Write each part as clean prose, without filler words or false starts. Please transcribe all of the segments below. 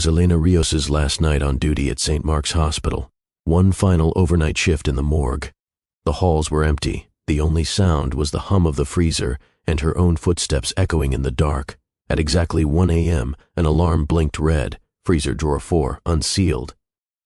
was Elena Rios's last night on duty at St. Mark's Hospital. One final overnight shift in the morgue. The halls were empty. The only sound was the hum of the freezer and her own footsteps echoing in the dark. At exactly 1 a.m., an alarm blinked red. Freezer drawer 4, unsealed.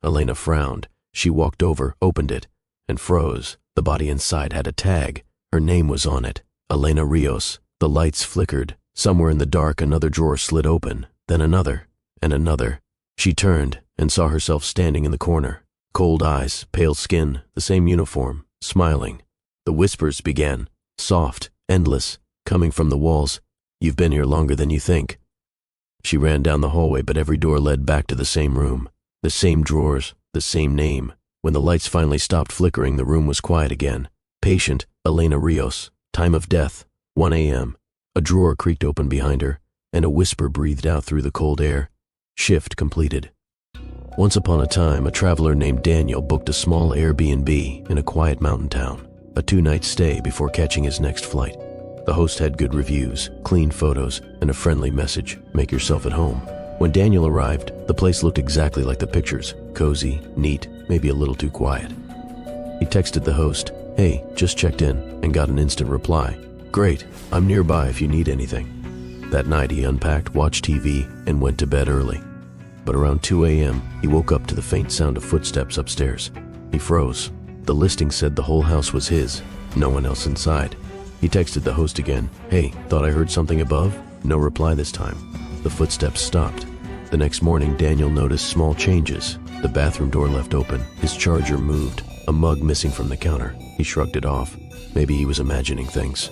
Elena frowned. She walked over, opened it, and froze. The body inside had a tag. Her name was on it. Elena Rios. The lights flickered. Somewhere in the dark, another drawer slid open, then another, and another. She turned and saw herself standing in the corner. Cold eyes, pale skin, the same uniform, smiling. The whispers began, soft, endless, coming from the walls. "You've been here longer than you think." She ran down the hallway, but every door led back to the same room. The same drawers, the same name. When the lights finally stopped flickering, the room was quiet again. Patient, Elena Rios. Time of death, 1 a.m. A drawer creaked open behind her, and a whisper breathed out through the cold air. Shift completed. Once upon a time, a traveler named Daniel booked a small Airbnb in a quiet mountain town. A 2-night stay before catching his next flight. The host had good reviews, clean photos, and a friendly message, "Make yourself at home." When Daniel arrived, the place looked exactly like the pictures, cozy, neat, maybe a little too quiet. He texted the host, "Hey, just checked in," and got an instant reply, "Great, I'm nearby if you need anything." That night he unpacked, watched TV, and went to bed early. But around 2 a.m., he woke up to the faint sound of footsteps upstairs. He froze. The listing said the whole house was his, no one else inside. He texted the host again, "Hey, thought I heard something above?" No reply this time. The footsteps stopped. The next morning, Daniel noticed small changes. The bathroom door left open. His charger moved. A mug missing from the counter. He shrugged it off. Maybe he was imagining things.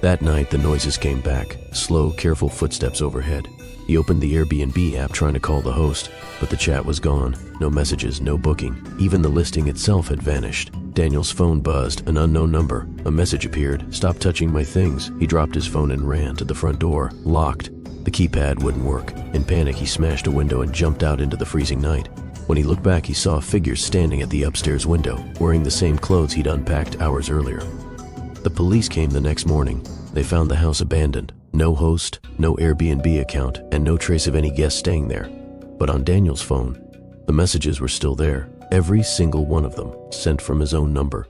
That night, the noises came back. Slow, careful footsteps overhead. He opened the Airbnb app trying to call the host, but the chat was gone. No messages, no booking. Even the listing itself had vanished. Daniel's phone buzzed, an unknown number. A message appeared, "Stop touching my things." He dropped his phone and ran to the front door, locked. The keypad wouldn't work. In panic, he smashed a window and jumped out into the freezing night. When he looked back, he saw a figure standing at the upstairs window, wearing the same clothes he'd unpacked hours earlier. The police came the next morning. They found the house abandoned. No host, no Airbnb account, and no trace of any guest staying there. But on Daniel's phone, the messages were still there. Every single one of them, sent from his own number.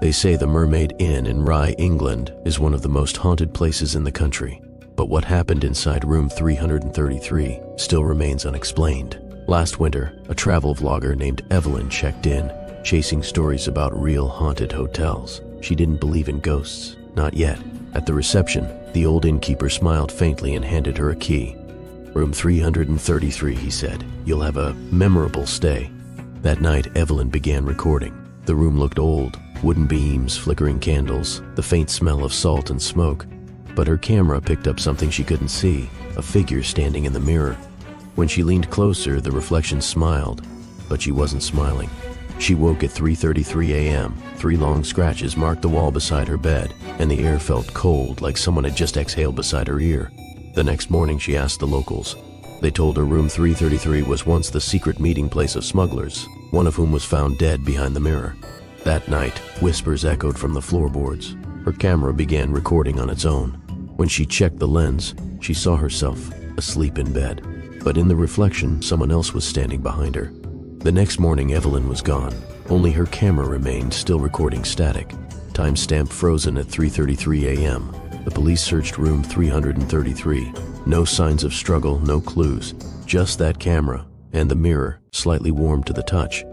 They say the Mermaid Inn in Rye, England, is one of the most haunted places in the country. But what happened inside room 333 still remains unexplained. Last winter, a travel vlogger named Evelyn checked in, chasing stories about real haunted hotels. She didn't believe in ghosts, not yet. At the reception, the old innkeeper smiled faintly and handed her a key. "Room 333, he said. "You'll have a memorable stay." That night, Evelyn began recording. The room looked old, wooden beams, flickering candles, the faint smell of salt and smoke. But her camera picked up something she couldn't see, a figure standing in the mirror. When she leaned closer, the reflection smiled, but she wasn't smiling. She woke at 3:33 a.m. 3 long scratches marked the wall beside her bed, and the air felt cold, like someone had just exhaled beside her ear. The next morning, she asked the locals. They told her room 333 was once the secret meeting place of smugglers, one of whom was found dead behind the mirror. That night, whispers echoed from the floorboards. Her camera began recording on its own. When she checked the lens, she saw herself asleep in bed. But in the reflection, someone else was standing behind her. The next morning, Evelyn was gone. Only her camera remained, still recording static. Timestamp frozen at 3:33 a.m. The police searched room 333. No signs of struggle, no clues. Just that camera and the mirror, slightly warm to the touch.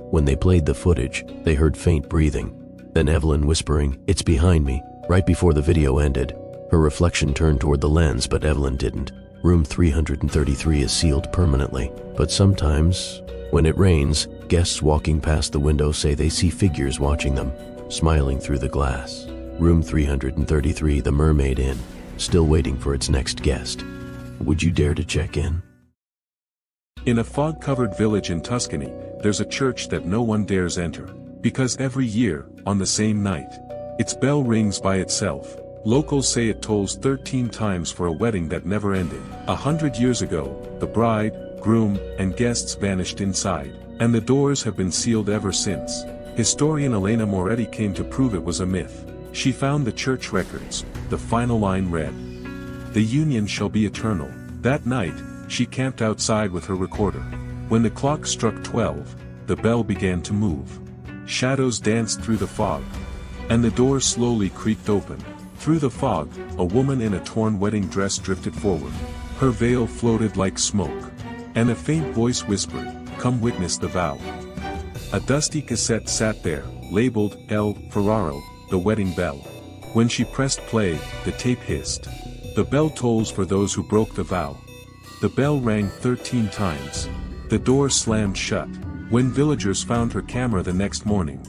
When they played the footage, they heard faint breathing. Then Evelyn whispering, "It's behind me." Right before the video ended, her reflection turned toward the lens, but Evelyn didn't. Room 333 is sealed permanently, but sometimes, when it rains, guests walking past the window say they see figures watching them, smiling through the glass. Room 333, the Mermaid Inn, still waiting for its next guest. Would you dare to check in? In a fog-covered village in Tuscany, there's a church that no one dares enter. Because every year, on the same night, its bell rings by itself. Locals say it tolls 13 times for a wedding that never ended. 100 years ago, the bride, groom, and guests vanished inside, and the doors have been sealed ever since. Historian Elena Moretti came to prove it was a myth. She found the church records. The final line read, "The union shall be eternal." That night, she camped outside with her recorder. When the clock struck 12, the bell began to move. Shadows danced through the fog. And the door slowly creaked open. Through the fog, a woman in a torn wedding dress drifted forward. Her veil floated like smoke. And a faint voice whispered, "Come witness the vow." A dusty cassette sat there, labeled El Ferraro, the wedding bell. When she pressed play, the tape hissed. The bell tolls for those who broke the vow. The bell rang 13 times. The door slammed shut. When villagers found her camera the next morning,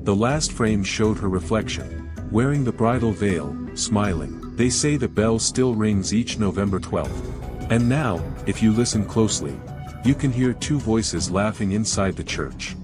the last frame showed her reflection, wearing the bridal veil, smiling. They say the bell still rings each November 12th. And now, if you listen closely, you can hear two voices laughing inside the church.